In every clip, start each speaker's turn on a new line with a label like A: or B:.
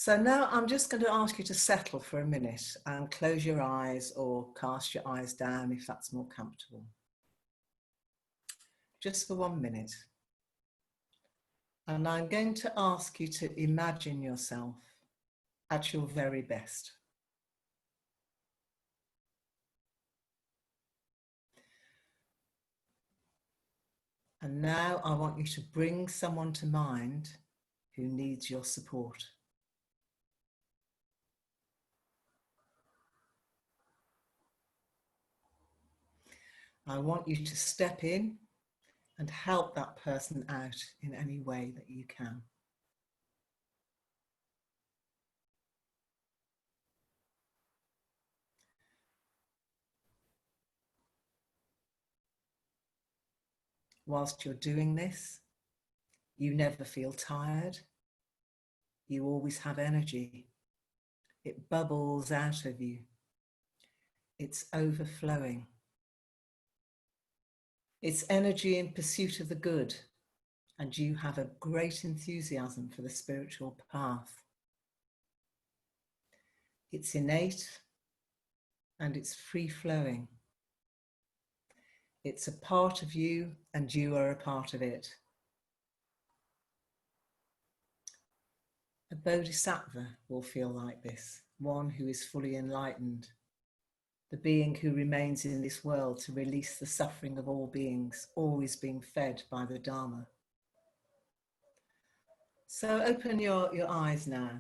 A: So now I'm just going to ask you to settle for a minute and close your eyes or cast your eyes down if that's more comfortable. Just for 1 minute. And I'm going to ask you to imagine yourself at your very best. And now I want you to bring someone to mind who needs your support. I want you to step in and help that person out in any way that you can. Whilst you're doing this, you never feel tired. You always have energy. It bubbles out of you. It's overflowing. It's energy in pursuit of the good, and you have a great enthusiasm for the spiritual path. It's innate and it's free-flowing. It's a part of you and you are a part of it. A bodhisattva will feel like this, one who is fully enlightened, the being who remains in this world to release the suffering of all beings, always being fed by the Dharma. So open your eyes now.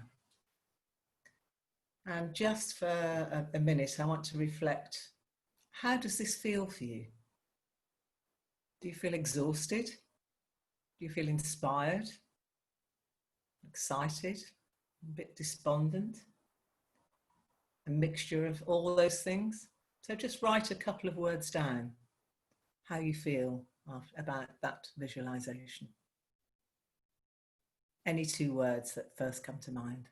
A: And just for a minute, I want to reflect, how does this feel for you? Do you feel exhausted? Do you feel inspired? Excited? A bit despondent? A mixture of all those things? So just write a couple of words down, how you feel about that visualization. Any 2 words that first come to mind.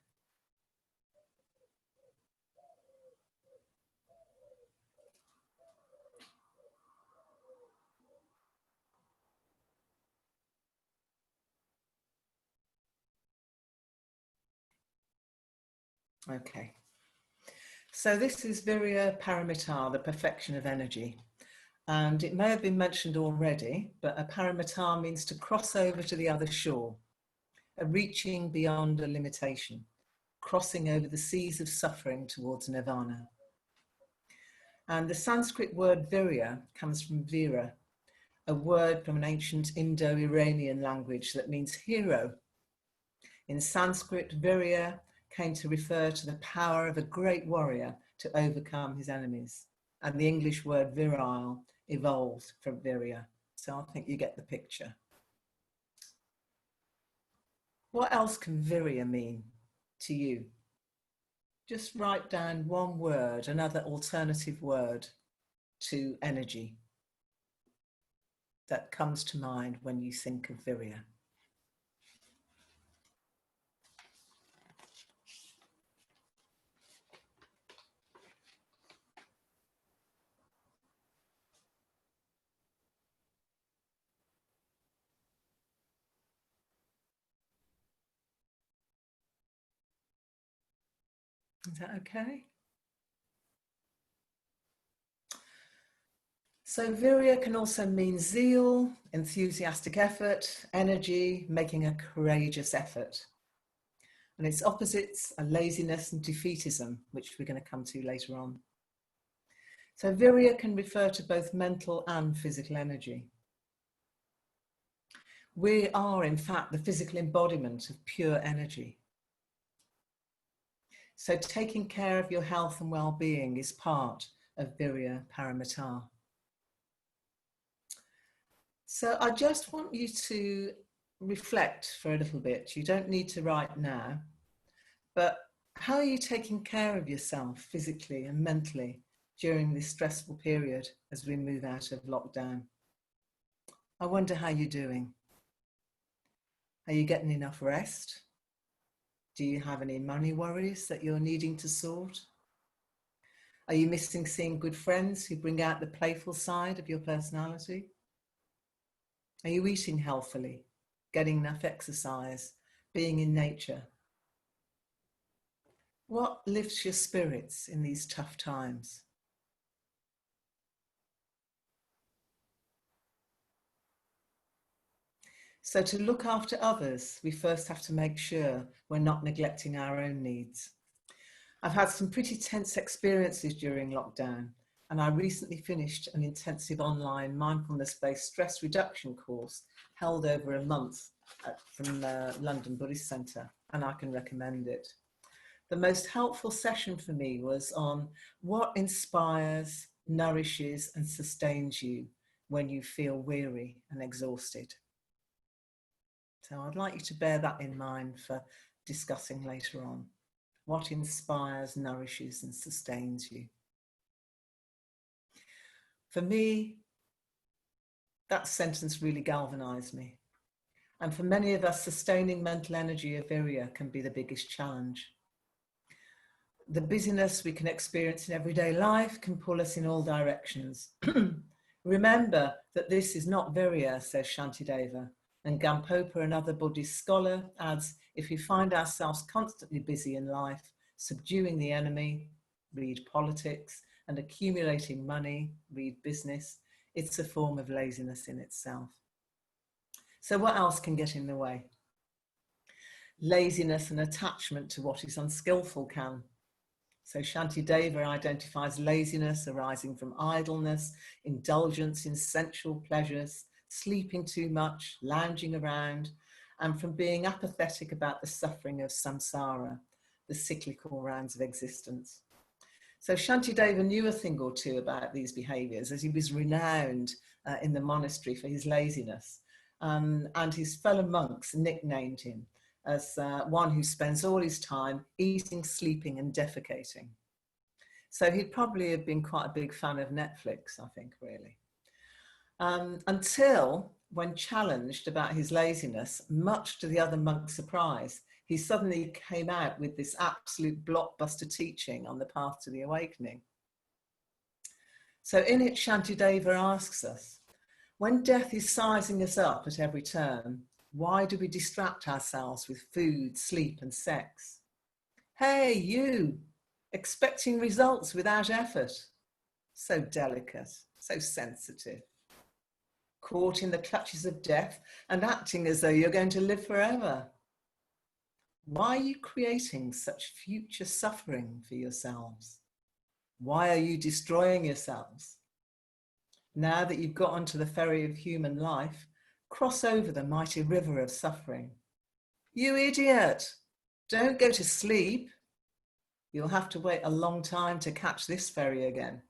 A: Okay. So this is Virya Paramitar, the perfection of energy. And it may have been mentioned already, but a paramitar means to cross over to the other shore, a reaching beyond a limitation, crossing over the seas of suffering towards nirvana. And the Sanskrit word virya comes from vira, a word from an ancient Indo-Iranian language that means hero. In Sanskrit, virya came to refer to the power of a great warrior to overcome his enemies. And the English word virile evolved from virya. So I think you get the picture. What else can virya mean to you? Just write down 1 word, another alternative word to energy that comes to mind when you think of virya. Is that okay? So virya can also mean zeal, enthusiastic effort, energy, making a courageous effort. And its opposites are laziness and defeatism, which we're going to come to later on. So virya can refer to both mental and physical energy. We are, in fact, the physical embodiment of pure energy. So taking care of your health and well-being is part of Virya Paramitar. So I just want you to reflect for a little bit. You don't need to write now, but how are you taking care of yourself physically and mentally during this stressful period as we move out of lockdown? I wonder how you're doing. Are you getting enough rest? Do you have any money worries that you're needing to sort? Are you missing seeing good friends who bring out the playful side of your personality? Are you eating healthily, getting enough exercise, being in nature? What lifts your spirits in these tough times? So to look after others, we first have to make sure we're not neglecting our own needs. I've had some pretty tense experiences during lockdown, and I recently finished an intensive online mindfulness-based stress reduction course held over a month from London Buddhist Centre, and I can recommend it. The most helpful session for me was on what inspires, nourishes, and sustains you when you feel weary and exhausted. So I'd like you to bear that in mind for discussing later on. What inspires, nourishes, and sustains you? For me, that sentence really galvanized me. And for many of us, sustaining mental energy of Vigour can be the biggest challenge. The busyness we can experience in everyday life can pull us in all directions. Remember that this is not Vigour, says Shantideva, and Gampopa, another Buddhist scholar, adds, if we find ourselves constantly busy in life, subduing the enemy, read politics, and accumulating money, read business, it's a form of laziness in itself. So what else can get in the way? Laziness and attachment to what is unskillful can. So Shantideva identifies laziness arising from idleness, indulgence in sensual pleasures, sleeping too much, lounging around, and from being apathetic about the suffering of samsara, the cyclical rounds of existence. So Shantideva knew a thing or two about these behaviours, as he was renowned in the monastery for his laziness. And his fellow monks nicknamed him as one who spends all his time eating, sleeping and defecating. So he'd probably have been quite a big fan of Netflix, I think, really. Until, when challenged about his laziness, much to the other monks' surprise, he suddenly came out with this absolute blockbuster teaching on the path to the awakening. So in it, Shantideva asks us, when death is sizing us up at every turn, why do we distract ourselves with food, sleep and sex? Hey, you, expecting results without effort. So delicate, so sensitive. Caught in the clutches of death and acting as though you're going to live forever. Why are you creating such future suffering for yourselves? Why are you destroying yourselves? Now that you've got onto the ferry of human life, cross over the mighty river of suffering. You idiot! Don't go to sleep. You'll have to wait a long time to catch this ferry again.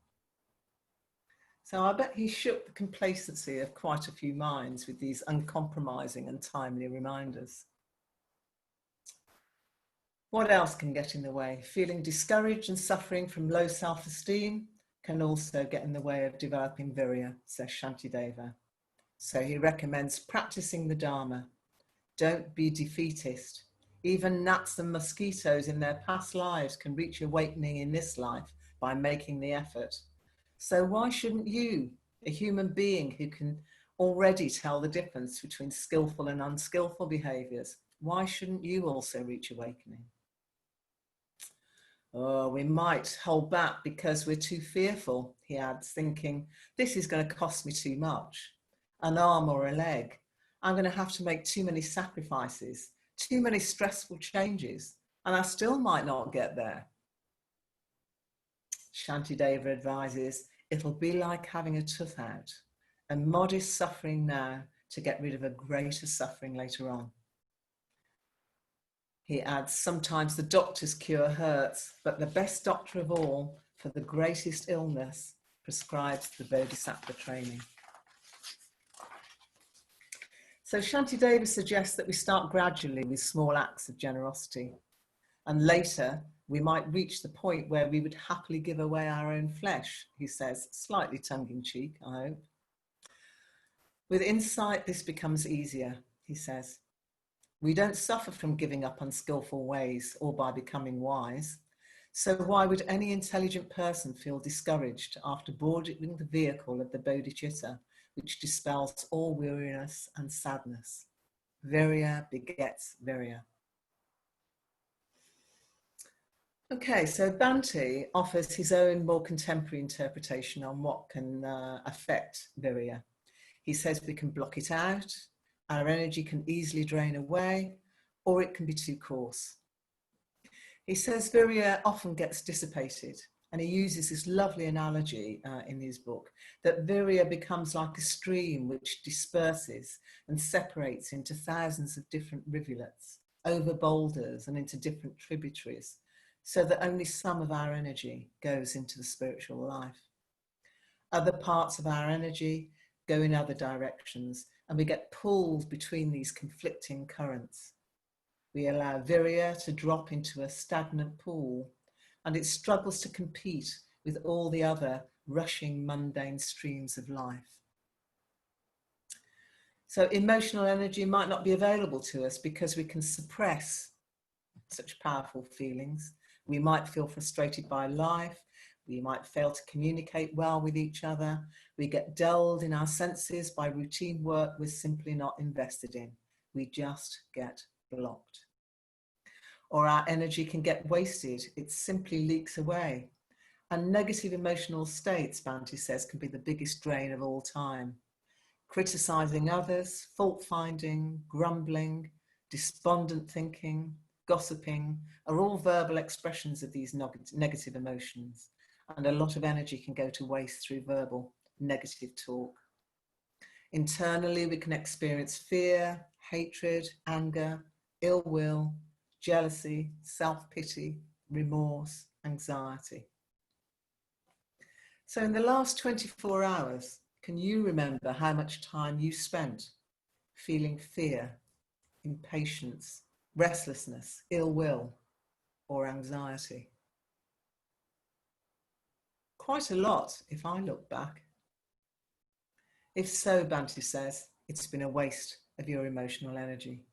A: So I bet he shook the complacency of quite a few minds with these uncompromising and timely reminders. What else can get in the way? Feeling discouraged and suffering from low self-esteem can also get in the way of developing virya, says Shantideva. So he recommends practicing the Dharma. Don't be defeatist. Even gnats and mosquitoes in their past lives can reach awakening in this life by making the effort. So why shouldn't you, a human being who can already tell the difference between skillful and unskillful behaviours, why shouldn't you also reach awakening? Oh, we might hold back because we're too fearful, he adds, thinking, this is going to cost me too much. An arm or a leg. I'm going to have to make too many sacrifices, too many stressful changes, and I still might not get there. Shantideva advises, it'll be like having a tooth out, a modest suffering now to get rid of a greater suffering later on. He adds, sometimes the doctor's cure hurts, but the best doctor of all, for the greatest illness, prescribes the Bodhisattva training. So Shantideva suggests that we start gradually with small acts of generosity. And later, we might reach the point where we would happily give away our own flesh, he says, slightly tongue-in-cheek, I hope. With insight, this becomes easier, he says. We don't suffer from giving up unskillful ways or by becoming wise. So why would any intelligent person feel discouraged after boarding the vehicle of the bodhicitta, which dispels all weariness and sadness? Virya begets virya. Okay, so Banti offers his own more contemporary interpretation on what can affect Virya. He says we can block it out, our energy can easily drain away, or it can be too coarse. He says Virya often gets dissipated, and he uses this lovely analogy in his book that Virya becomes like a stream which disperses and separates into thousands of different rivulets, over boulders and into different tributaries, so that only some of our energy goes into the spiritual life. Other parts of our energy go in other directions, and we get pulled between these conflicting currents. We allow Virya to drop into a stagnant pool, and it struggles to compete with all the other rushing, mundane streams of life. So emotional energy might not be available to us because we can suppress such powerful feelings. We might feel frustrated by life. We might fail to communicate well with each other. We get dulled in our senses by routine work we're simply not invested in. We just get blocked. Or our energy can get wasted. It simply leaks away. And negative emotional states, Banti says, can be the biggest drain of all time. Criticizing others, fault-finding, grumbling, despondent thinking, gossiping are all verbal expressions of these negative emotions. And a lot of energy can go to waste through verbal negative talk. Internally, we can experience fear, hatred, anger, ill will, jealousy, self-pity, remorse, anxiety. So in the last 24 hours, can you remember how much time you spent feeling fear, impatience, restlessness, ill will, or anxiety? Quite a lot if I look back. If so, Banti says, it's been a waste of your emotional energy.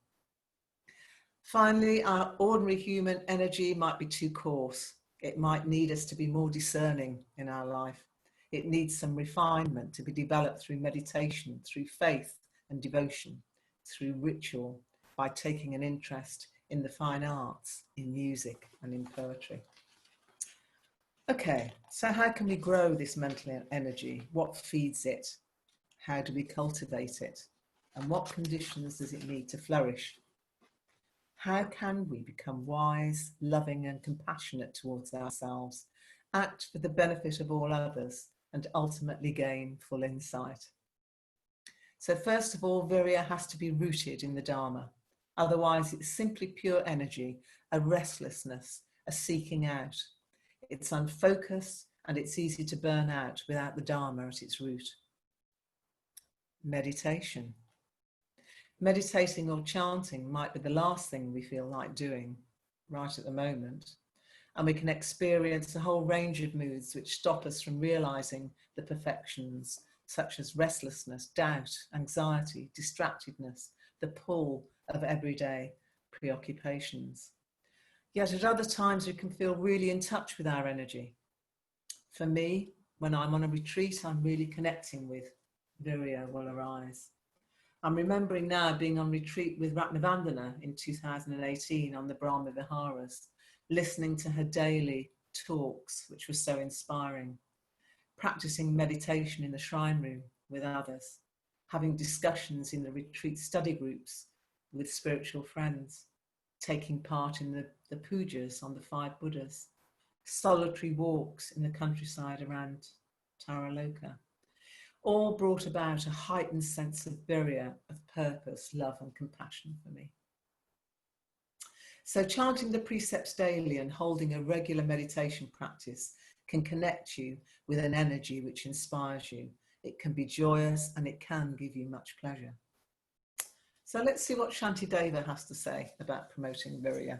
A: Finally, our ordinary human energy might be too coarse. It might need us to be more discerning in our life. It needs some refinement to be developed through meditation, through faith and devotion, through ritual, by taking an interest in the fine arts, in music and in poetry. Okay, so how can we grow this mental energy? What feeds it? How do we cultivate it? And what conditions does it need to flourish? How can we become wise, loving and compassionate towards ourselves, act for the benefit of all others and ultimately gain full insight? So first of all, Virya has to be rooted in the Dharma. Otherwise, it's simply pure energy, a restlessness, a seeking out. It's unfocused and it's easy to burn out without the Dharma at its root. Meditation. Meditating or chanting might be the last thing we feel like doing right at the moment. And we can experience a whole range of moods which stop us from realizing the perfections, such as restlessness, doubt, anxiety, distractedness, the pull of everyday preoccupations. Yet at other times we can feel really in touch with our energy. For me, when I'm on a retreat, I'm really connecting with Virya will arise. I'm remembering now being on retreat with Ratnavandana in 2018 on the Brahma Viharas, listening to her daily talks, which was so inspiring, practicing meditation in the shrine room with others, having discussions in the retreat study groups with spiritual friends, taking part in the pujas on the 5 Buddhas, solitary walks in the countryside around Taraloka, all brought about a heightened sense of virya, of purpose, love and compassion for me. So chanting the precepts daily and holding a regular meditation practice can connect you with an energy which inspires you. It can be joyous and it can give you much pleasure. So let's see what Shantideva has to say about promoting virya.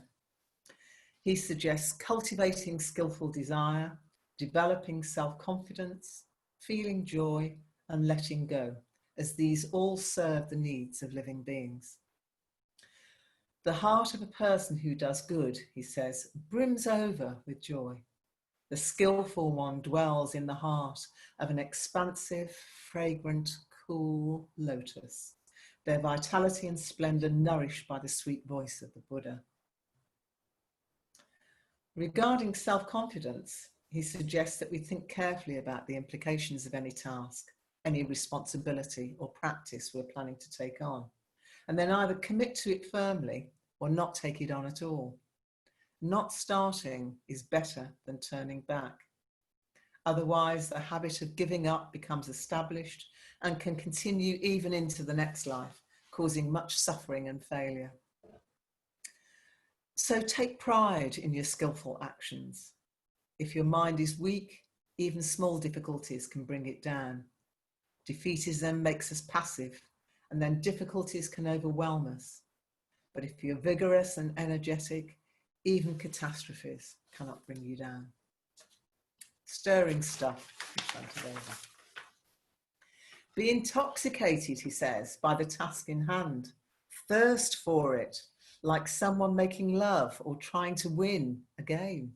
A: He suggests cultivating skillful desire, developing self-confidence, feeling joy, and letting go, as these all serve the needs of living beings. The heart of a person who does good, he says, brims over with joy. The skillful one dwells in the heart of an expansive, fragrant, cool lotus, their vitality and splendor nourished by the sweet voice of the Buddha. Regarding self-confidence, he suggests that we think carefully about the implications of any task, any responsibility or practice we're planning to take on, and then either commit to it firmly or not take it on at all. Not starting is better than turning back. Otherwise, the habit of giving up becomes established and can continue even into the next life, causing much suffering and failure. So take pride in your skillful actions. If your mind is weak, even small difficulties can bring it down. Defeatism makes us passive, and then difficulties can overwhelm us. But if you're vigorous and energetic, even catastrophes cannot bring you down. Stirring stuff. Be intoxicated, he says, by the task in hand. Thirst for it, like someone making love or trying to win a game.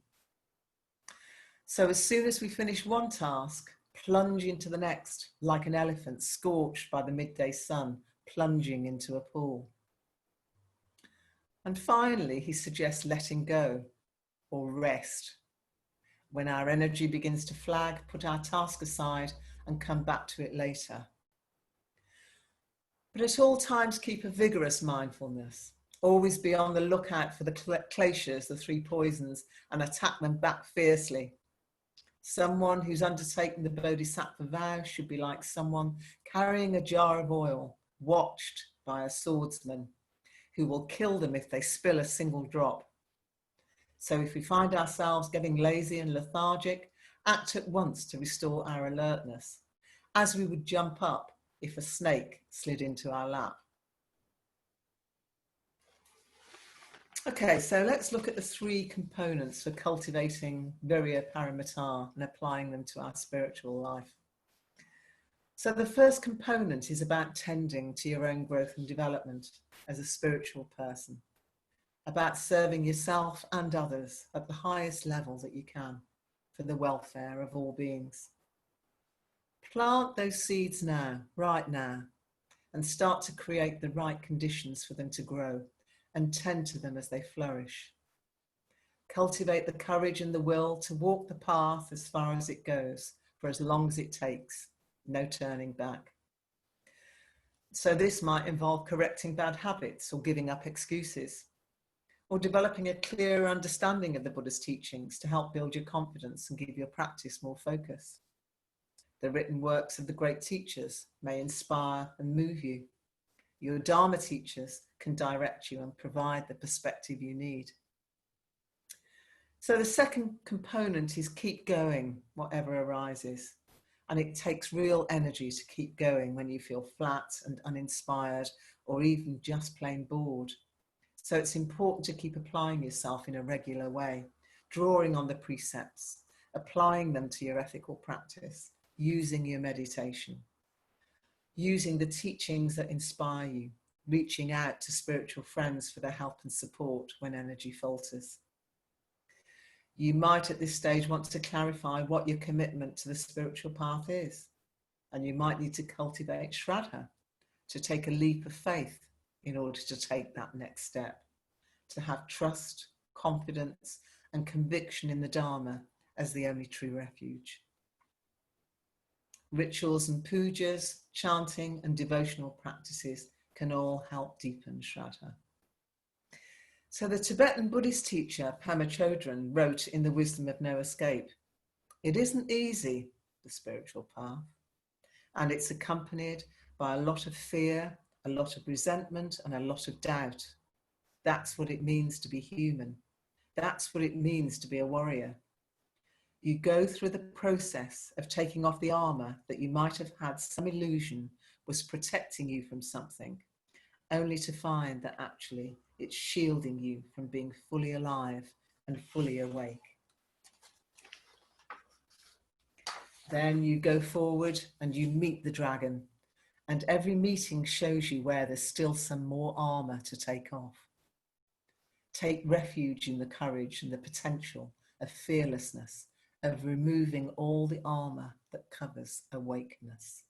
A: So as soon as we finish one task, plunge into the next, like an elephant scorched by the midday sun, plunging into a pool. And finally, he suggests letting go or rest. When our energy begins to flag, put our task aside and come back to it later. But at all times, keep a vigorous mindfulness. Always be on the lookout for the kleshas, the three poisons, and attack them back fiercely. Someone who's undertaken the bodhisattva vow should be like someone carrying a jar of oil, watched by a swordsman, who will kill them if they spill a single drop. So if we find ourselves getting lazy and lethargic, act at once to restore our alertness, as we would jump up if a snake slid into our lap. Okay, so let's look at the three components for cultivating Virya Paramitar and applying them to our spiritual life. So the first component is about tending to your own growth and development as a spiritual person, about serving yourself and others at the highest level that you can for the welfare of all beings. Plant those seeds now, right now, and start to create the right conditions for them to grow and tend to them as they flourish. Cultivate the courage and the will to walk the path as far as it goes, for as long as it takes, no turning back. So this might involve correcting bad habits or giving up excuses, or developing a clearer understanding of the Buddha's teachings to help build your confidence and give your practice more focus. The written works of the great teachers may inspire and move you. Your Dharma teachers can direct you and provide the perspective you need. So the second component is keep going, whatever arises. And it takes real energy to keep going when you feel flat and uninspired or even just plain bored. So it's important to keep applying yourself in a regular way, drawing on the precepts, applying them to your ethical practice, using your meditation, using the teachings that inspire you, reaching out to spiritual friends for their help and support when energy falters. You might at this stage want to clarify what your commitment to the spiritual path is, and you might need to cultivate Shraddha, to take a leap of faith in order to take that next step, to have trust, confidence, and conviction in the Dharma as the only true refuge. Rituals and pujas, chanting and devotional practices can all help deepen Shraddha. So the Tibetan Buddhist teacher Pema Chodron wrote in The Wisdom of No Escape, "It isn't easy, the spiritual path, and it's accompanied by a lot of fear, a lot of resentment, and a lot of doubt. That's what it means to be human. That's what it means to be a warrior. You go through the process of taking off the armor that you might have had some illusion was protecting you from something, only to find that actually it's shielding you from being fully alive and fully awake. Then you go forward and you meet the dragon, and every meeting shows you where there's still some more armor to take off. Take refuge in the courage and the potential of fearlessness, of removing all the armor that covers awakeness."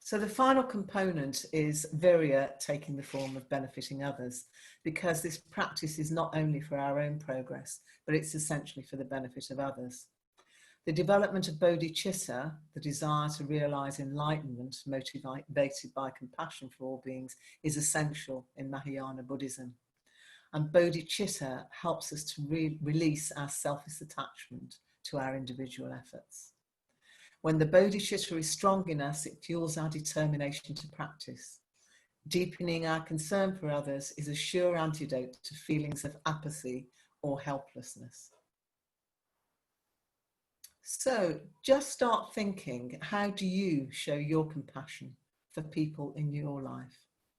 A: So the final component is virya taking the form of benefiting others, because this practice is not only for our own progress, but it's essentially for the benefit of others. The development of bodhicitta, the desire to realise enlightenment motivated by compassion for all beings, is essential in Mahayana Buddhism. And bodhicitta helps us to release our selfish attachment to our individual efforts. When the bodhicitta is strong in us, it fuels our determination to practice. Deepening our concern for others is a sure antidote to feelings of apathy or helplessness. So just start thinking, how do you show your compassion for people in your life,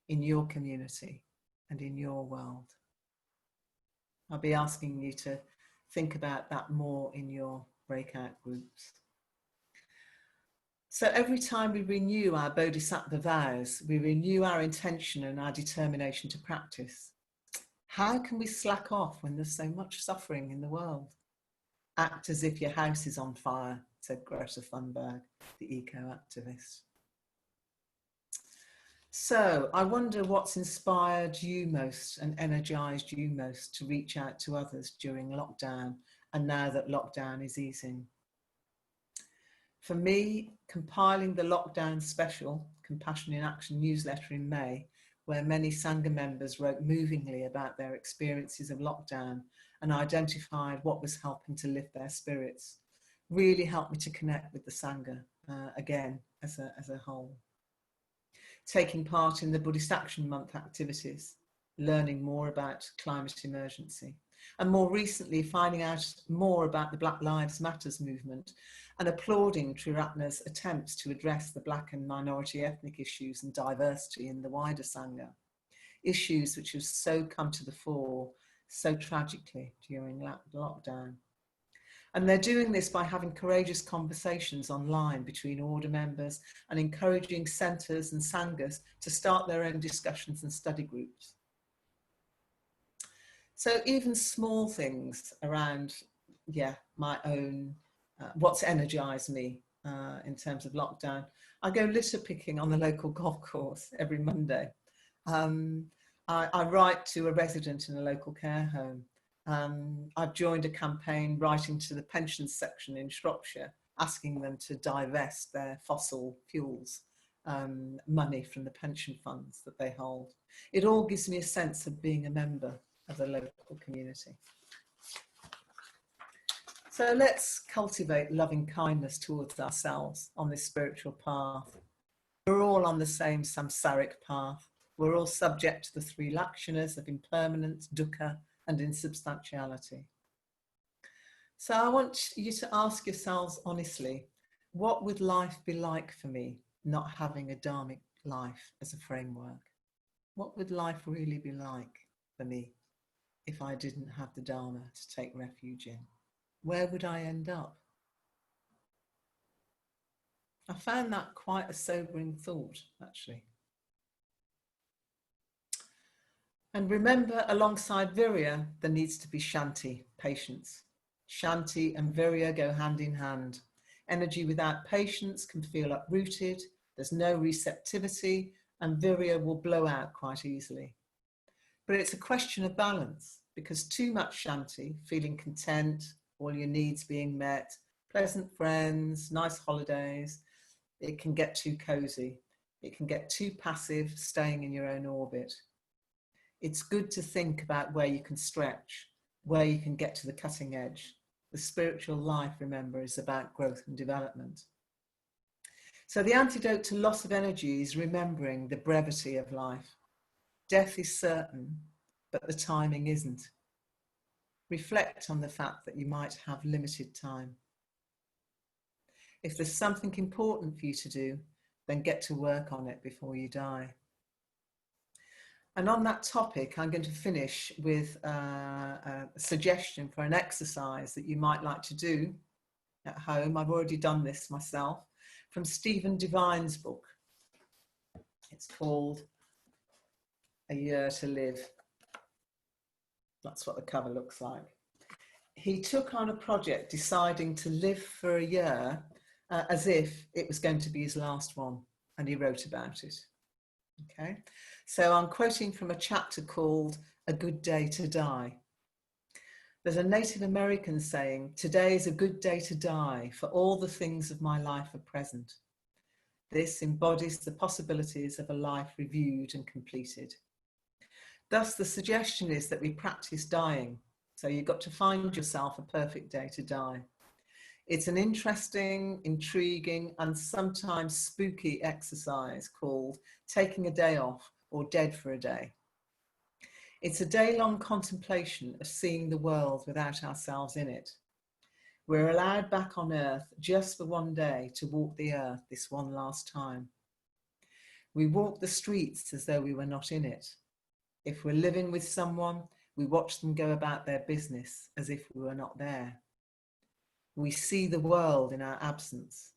A: in your community, and in your world? I'll be asking you to think about that more in your breakout groups. So every time we renew our bodhisattva vows, we renew our intention and our determination to practice. How can we slack off when there's so much suffering in the world? Act as if your house is on fire, said Greta Thunberg, the eco-activist. So I wonder what's inspired you most and energized you most to reach out to others during lockdown and now that lockdown is easing. For me, compiling the lockdown special Compassion in Action newsletter in May, where many Sangha members wrote movingly about their experiences of lockdown and identified what was helping to lift their spirits, really helped me to connect with the Sangha again as a whole. Taking part in the Buddhist Action Month activities, learning more about climate emergency, and more recently finding out more about the Black Lives Matters movement and applauding Triratna's attempts to address the Black and minority ethnic issues and diversity in the wider Sangha, issues which have so come to the fore so tragically during lockdown. And they're doing this by having courageous conversations online between order members and encouraging centres and sanghas to start their own discussions and study groups. So even small things around, my own, what's energised me in terms of lockdown. I go litter picking on the local golf course every Monday. I write to a resident in a local care home. I've joined a campaign writing to the pensions section in Shropshire, asking them to divest their fossil fuels money from the pension funds that they hold. It all gives me a sense of being a member of the local community. So let's cultivate loving kindness towards ourselves on this spiritual path. We're all on the same samsaric path. We're all subject to the three lakshanas of impermanence, dukkha, and insubstantiality. So I want you to ask yourselves honestly, what would life be like for me not having a dharmic life as a framework? What would life really be like for me if I didn't have the Dharma to take refuge in? Where would I end up? I found that quite a sobering thought, actually. And remember, alongside virya, there needs to be shanti, patience. Shanti and virya go hand in hand. Energy without patience can feel uprooted, there's no receptivity, and virya will blow out quite easily. But it's a question of balance, because too much shanti, feeling content, all your needs being met, pleasant friends, nice holidays, it can get too cozy. It can get too passive, staying in your own orbit. It's good to think about where you can stretch, where you can get to the cutting edge. The spiritual life, remember, is about growth and development. So the antidote to loss of energy is remembering the brevity of life. Death is certain, but the timing isn't. Reflect on the fact that you might have limited time. If there's something important for you to do, then get to work on it before you die. And on that topic, I'm going to finish with a suggestion for an exercise that you might like to do at home. I've already done this myself, from Stephen Devine's book. It's called A Year to Live. That's what the cover looks like. He took on a project deciding to live for a year as if it was going to be his last one. and he wrote about it. Okay, so I'm quoting from a chapter called A Good Day to Die. There's a Native American saying, "Today is a good day to die, for all the things of my life are present." This embodies the possibilities of a life reviewed and completed. Thus, the suggestion is that we practice dying. So you've got to find yourself a perfect day to die. It's an interesting, intriguing, and sometimes spooky exercise called taking a day off or dead for a day. It's a day-long contemplation of seeing the world without ourselves in it. We're allowed back on earth just for one day to walk the earth this one last time. We walk the streets as though we were not in it. If we're living with someone, we watch them go about their business as if we were not there. We see the world in our absence.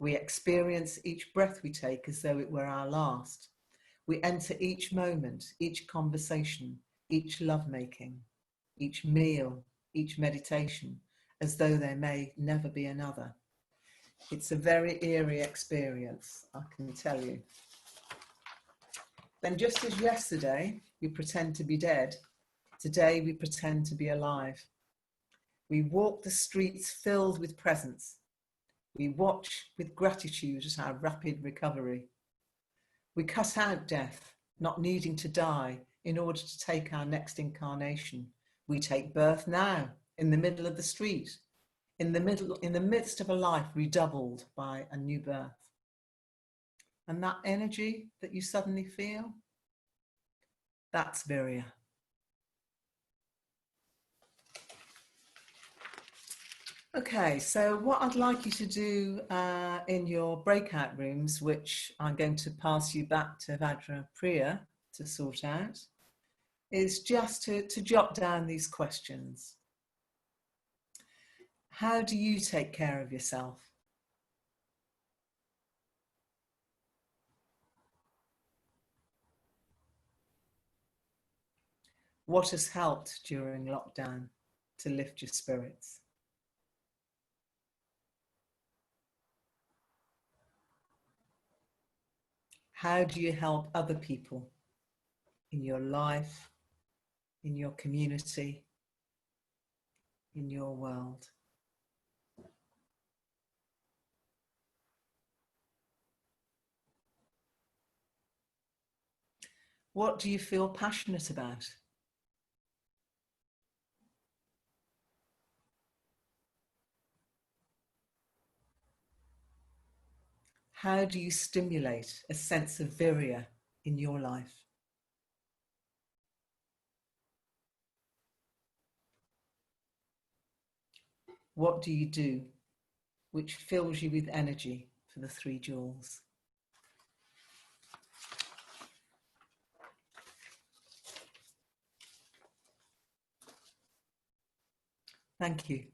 A: We experience each breath we take as though it were our last. We enter each moment, each conversation, each lovemaking, each meal, each meditation, as though there may never be another. It's a very eerie experience, I can tell you. Then just as yesterday we pretend to be dead, today we pretend to be alive. We walk the streets filled with presence. We watch with gratitude at our rapid recovery. We cut out death, not needing to die in order to take our next incarnation. We take birth now, in the middle of the street, in the midst of a life redoubled by a new birth. And that energy that you suddenly feel, that's Virya. Okay, so what I'd like you to do in your breakout rooms, which I'm going to pass you back to Vajra Priya to sort out, is just to jot down these questions. How do you take care of yourself? What has helped during lockdown to lift your spirits? How do you help other people in your life, in your community, in your world? What do you feel passionate about? How do you stimulate a sense of virya in your life? What do you do which fills you with energy for the 3 jewels? Thank you.